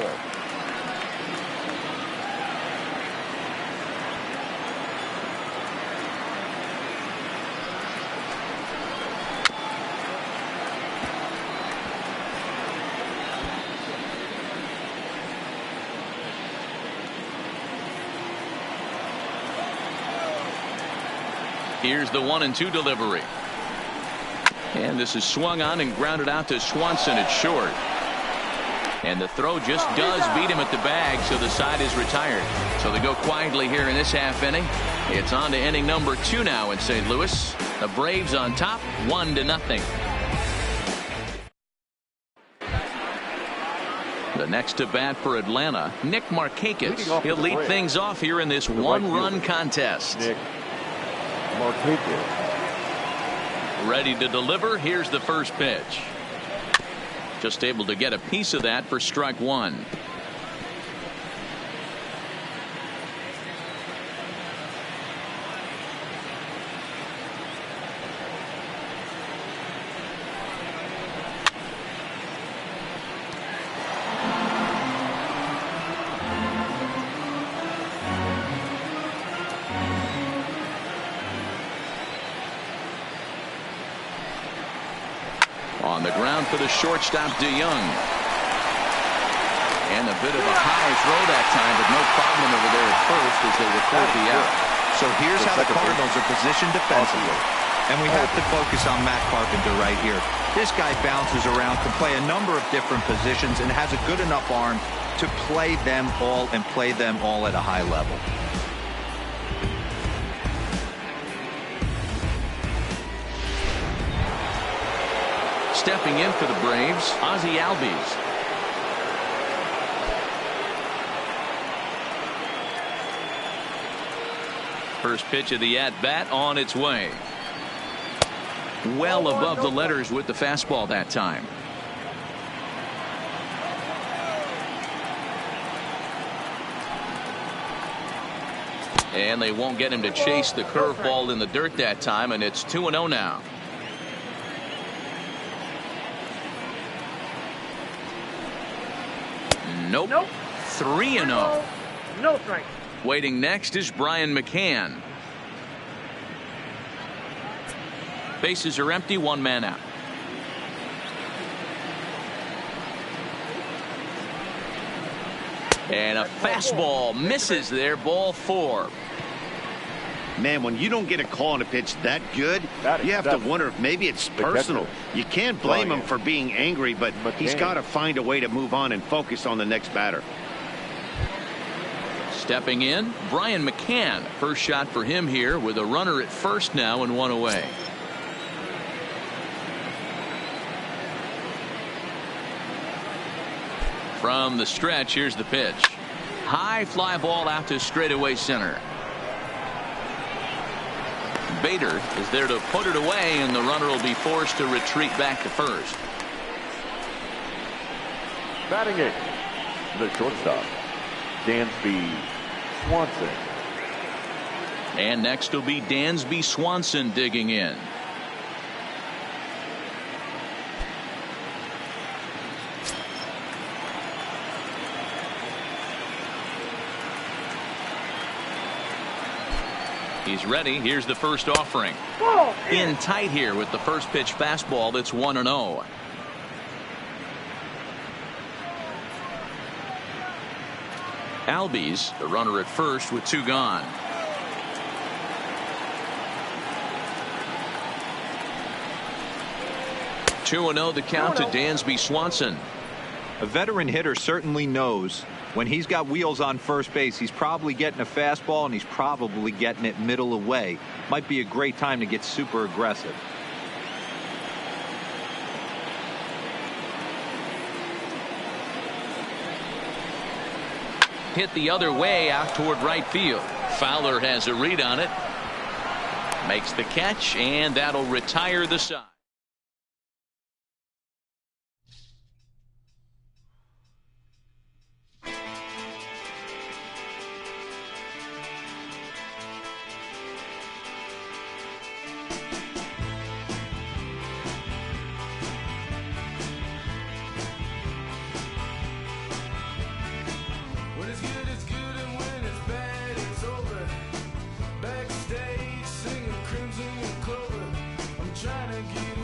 Here's the 1-2 delivery. And this is swung on and grounded out to Swanson at short. And the throw just does beat him at the bag, so the side is retired. So they go quietly here in this half inning. It's on to inning number 2 now in St. Louis. The Braves on top, 1-0. The next to bat for Atlanta, Nick Markakis. He'll lead things off here in this one-run contest. Nick Markakis. Ready to deliver. Here's the first pitch. Just able to get a piece of that for strike 1. On the ground for the shortstop, DeYoung. And a bit of a high throw that time, but no problem over there at first as they record the out. So here's how the Cardinals are positioned defensively. And we have to focus on Matt Carpenter right here. This guy bounces around, can play a number of different positions, and has a good enough arm to play them all and play them all at a high level. Stepping in for the Braves, Ozzie Albies. First pitch of the at-bat on its way. Well above the letters with the fastball that time. And they won't get him to chase the curveball in the dirt that time, and it's 2-0 now. Nope. 3-0. No strike. Waiting next is Brian McCann. Bases are empty, one man out. And a fastball misses there, ball 4. Man, when you don't get a call on a pitch that good, you have to wonder if maybe it's personal. You can't blame him for being angry, but he's got to find a way to move on and focus on the next batter. Stepping in, Brian McCann. First shot for him here with a runner at first now and one away. From the stretch, here's the pitch. High fly ball out to straightaway center. Bader is there to put it away, and the runner will be forced to retreat back to first. Batting it, the shortstop, Dansby Swanson. And next will be Dansby Swanson digging in. He's ready. Here's the first offering. In tight here with the first pitch fastball that's 1-0. Albies, the runner at first with 2 gone. Two 2-0 the count to Dansby Swanson. A veteran hitter certainly knows when he's got wheels on first base, he's probably getting a fastball and he's probably getting it middle away. Might be a great time to get super aggressive. Hit the other way out toward right field. Fowler has a read on it. Makes the catch, and that'll retire the side. When it's good and when it's bad, it's over. Backstage singing Crimson and Clover. I'm trying to get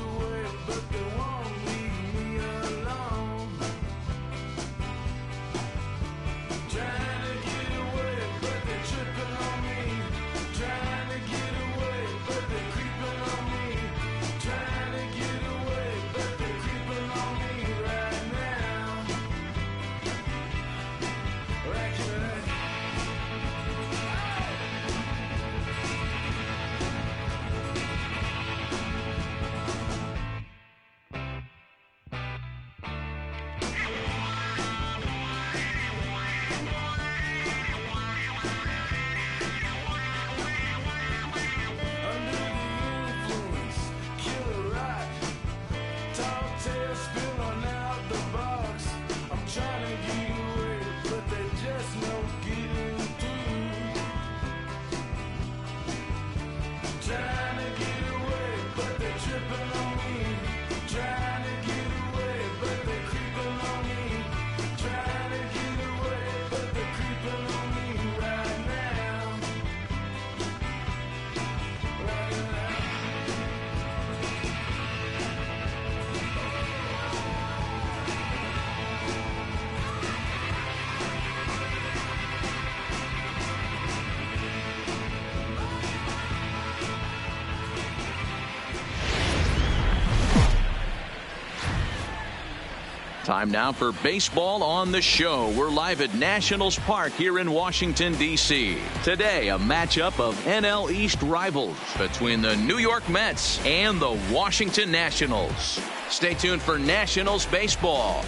Time now for baseball on the show. We're live at Nationals Park here in Washington, D.C. Today, a matchup of NL East rivals between the New York Mets and the Washington Nationals. Stay tuned for Nationals baseball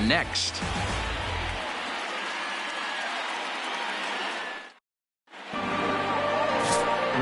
next.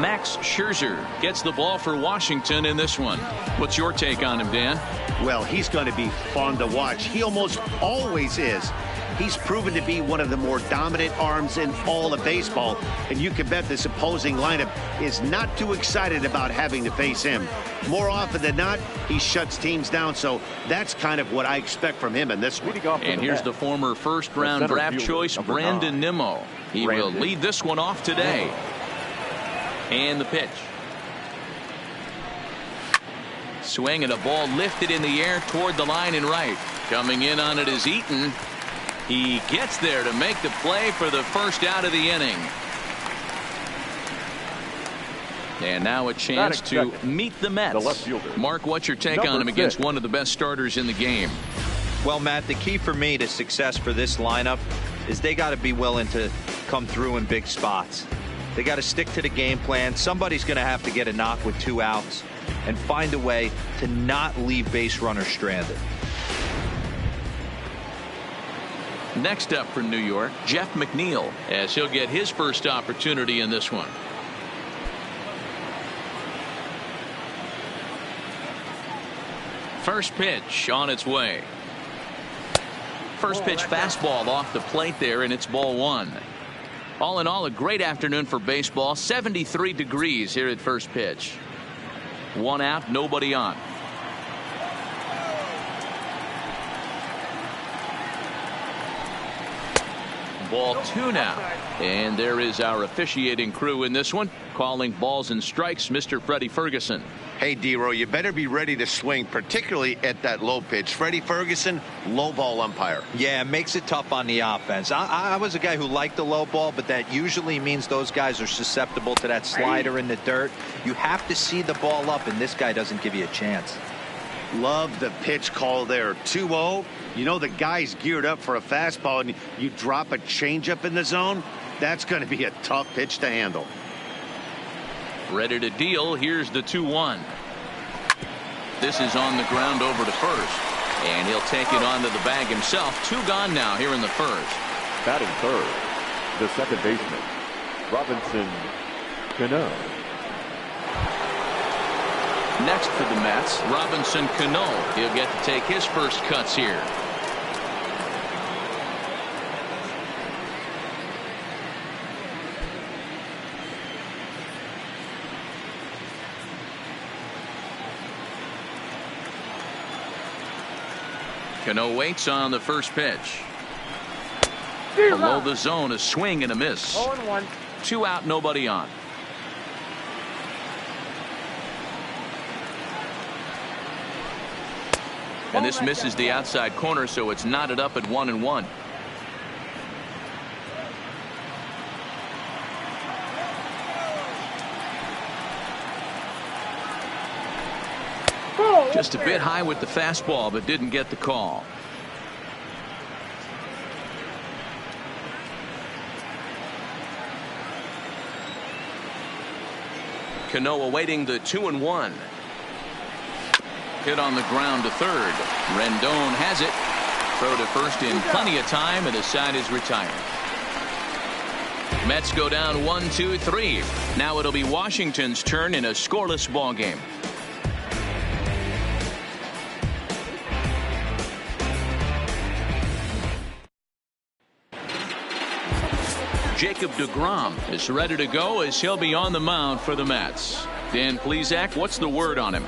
Max Scherzer gets the ball for Washington in this one. What's your take on him, Dan? Well, he's going to be fun to watch. He almost always is. He's proven to be one of the more dominant arms in all of baseball, and you can bet this opposing lineup is not too excited about having to face him. More often than not, he shuts teams down, so that's kind of what I expect from him in this one. And here's the former first-round draft choice, Brandon Nimmo. He will lead this one off today. And the pitch. Swing and a ball lifted in the air toward the line and right. Coming in on it is Eaton. He gets there to make the play for the first out of the inning. And now a chance to meet the Mets. Mark, what's your take on him against one of the best starters in the game? Well, Matt, the key for me to success for this lineup is they got to be willing to come through in big spots. They got to stick to the game plan. Somebody's going to have to get a knock with 2 outs and find a way to not leave base runners stranded. Next up for New York, Jeff McNeil, as he'll get his first opportunity in this one. First pitch on its way. First pitch fastball off the plate there, and it's ball 1. All in all, a great afternoon for baseball. 73 degrees here at first pitch. 1 out, nobody on. Ball 2 now. And there is our officiating crew in this one, calling balls and strikes, Mr. Freddie Ferguson. Hey, D-Row, you better be ready to swing, particularly at that low pitch. Freddie Ferguson, low ball umpire. Yeah, it makes it tough on the offense. I was a guy who liked the low ball, but that usually means those guys are susceptible to that slider in the dirt. You have to see the ball up, and this guy doesn't give you a chance. Love the pitch call there. 2-0. You know the guy's geared up for a fastball, and you drop a changeup in the zone. That's going to be a tough pitch to handle. Ready to deal. Here's the 2-1. This is on the ground over to first. And he'll take it onto the bag himself. 2 gone now here in the first. Batting third, the second baseman, Robinson Cano. Next for the Mets, Robinson Cano. He'll get to take his first cuts here. Cano waits on the first pitch. Below the zone, a swing and a miss. 0-1. 2 out, nobody on. And this misses the outside corner, so it's knotted up at 1-1. Just a bit high with the fastball, but didn't get the call. Cano awaiting the 2-1. Hit on the ground to third. Rendon has it. Throw to first in plenty of time, and the side is retired. Mets go down 1-2-3. Now it'll be Washington's turn in a scoreless ball game. Jacob deGrom is ready to go as he'll be on the mound for the Mets. Dan Plesac, what's the word on him?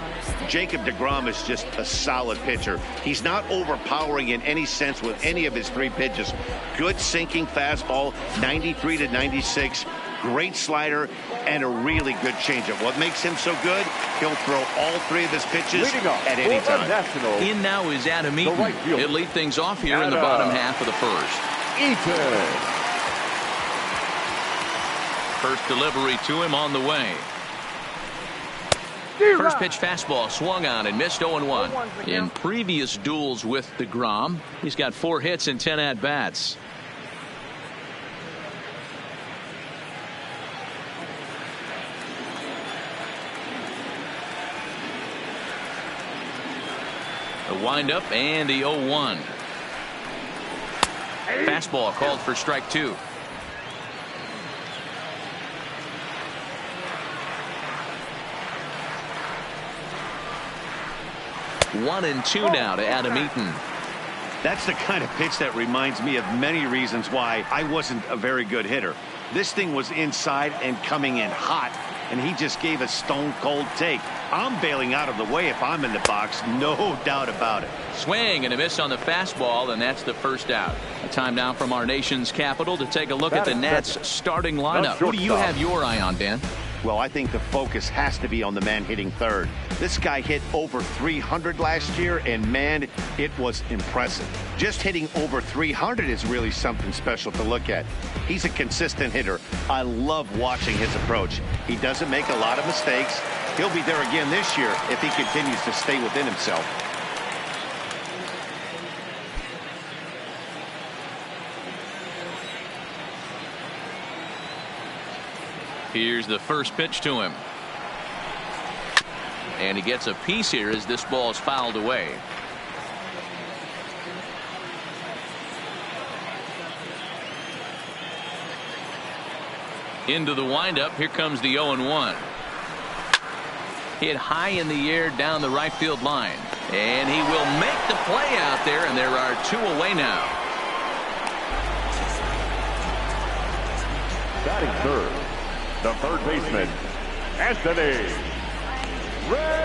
Jacob deGrom is just a solid pitcher. He's not overpowering in any sense with any of his 3 pitches. Good sinking fastball, 93 to 96. Great slider and a really good changeup. What makes him so good? He'll throw all 3 of his pitches at any time. In now is Adam Eaton. He'll lead things off here in the bottom half of the first. Eaton. First delivery to him on the way. First pitch fastball swung on and missed 0-1. In previous duels with DeGrom, he's got 4 hits and 10 at-bats. The windup and the 0-1. Fastball called for strike 2. One and 2 now to Adam Eaton. That's the kind of pitch that reminds me of many reasons why I wasn't a very good hitter. This thing was inside and coming in hot, and he just gave a stone-cold take. I'm bailing out of the way if I'm in the box, no doubt about it. Swing and a miss on the fastball, and that's the first out. A time now from our nation's capital to take a look at the Nats starting lineup. Who do you have your eye on, Dan? Well, I think the focus has to be on the man hitting third. This guy hit over 300 last year, and man, it was impressive. Just hitting over 300 is really something special to look at. He's a consistent hitter. I love watching his approach. He doesn't make a lot of mistakes. He'll be there again this year if he continues to stay within himself. Here's the first pitch to him. And he gets a piece here as this ball is fouled away. Into the windup. Here comes the 0-1. Hit high in the air down the right field line. And he will make the play out there, and there are 2 away now. Batting third, the third baseman, Anthony Ray.